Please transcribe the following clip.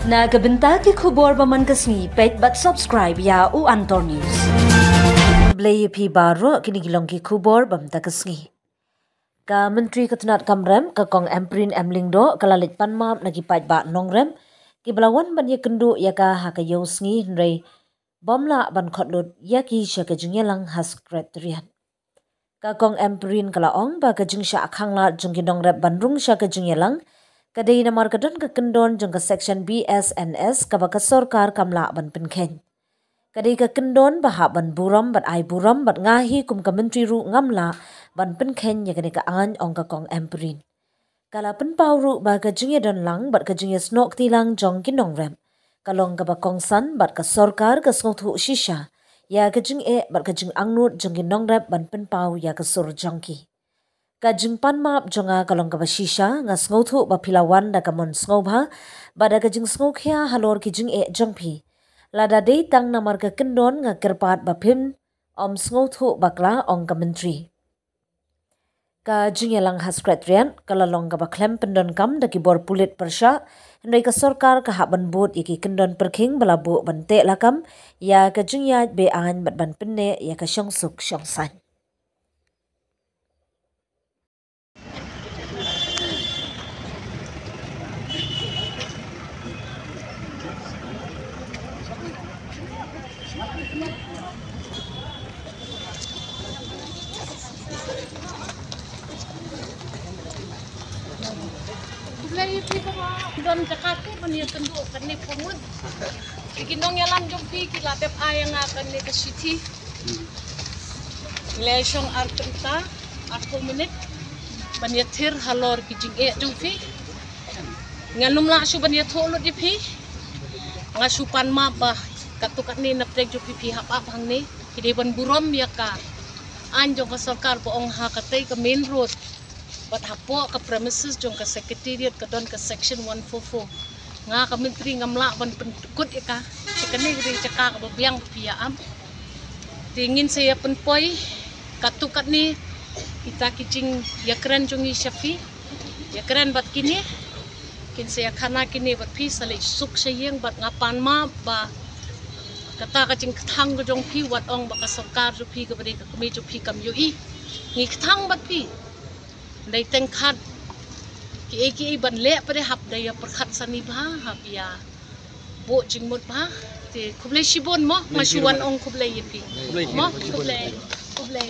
Na kabenta ki khubor baman kasni page but subscribe ya u Antor News. Blay pi baro kini gilong ki khubor bamta kasni. Ka Menteri Ketenat Kamrem ka kong Emprin Emlingdo kalalit panmap nagi page ba nongrem ki belawan ban ye kendu ya ka hakayo sngi nrei bomla ban khotlut ya ki syaka jingyalang has sekretariat. Ka kong Emprin kalaong ba ka jingsya akhangla jungki nongrep bandrung syaka jingyalang kadai namar kadon ke kendon jong ke section BSNS ka baka sorkar kamla ban penkhen. Kadai ke kendon bahak ban buram ban ai buram ban ngahi kum ke menteri ru ngamla ban penkhen ya kadai ke angan ong ke kong Emprin. Kala penpau ru ba ke jingya don lang bat ke jingya snok tilang jong kinong rem. Kalong ke bakong san bat ke sorkar ke snok shisha ya ke jing bat ke jing angnut jong kinong rem ban penpau ya ke sur jongki. Kajing panmap jonga kalong ka basisha nga sngotu ba pilawan da kamon sngoba bada kajing sngokhya halor kijing jongpi lada dei tang namar ka kendon nga kerpat ba pim om sngotu bakla ong ka menteri ka jingyalang haskretrian kalalong ka baklem pendon kam da kibor pulit persya ndai ka sorkar ka haban bot yaki kendon perking balabu bante lakam ya ka jingya be an bat ban penne ya ka syongsuk syongsan. Lagi pi don jakatu mani tendu kan ni pumut. Ikinong yalan jong pi kila pep ayang akan ni ke city. Lesyong artenta 4 menit. Banyatir halor kijing jong pi. Nganum la su banyat holo di pi. Ngasupan mabah katukat ni naprek jong pi hap hang ni. Kidi ban burom ya ka. Anjong ka sarkar boong ha katay ka main road. Bat hapo ka premises jong ka secretariat ka don ka section 144 nga ka menteri ngamla ban penkut ika sekene ri cekak babiang piaam tingin saya penpoi katukat ni kita kijing ya keren jong Syafi ya keren bat kini kin saya khana kini bat pi sale suk sayeng bat ngapan ma ba kata kajing thang jong pi wat ong ba ka sarkar ju pi ka bari ka kami ju pi kam yui ngi thang bat pi Dai tengkat ki ban le pare hap daya perkhat sani bha hap ya bo jingmut bha te kublai shibon mo masuan ong kublai yepi mo kublai kublai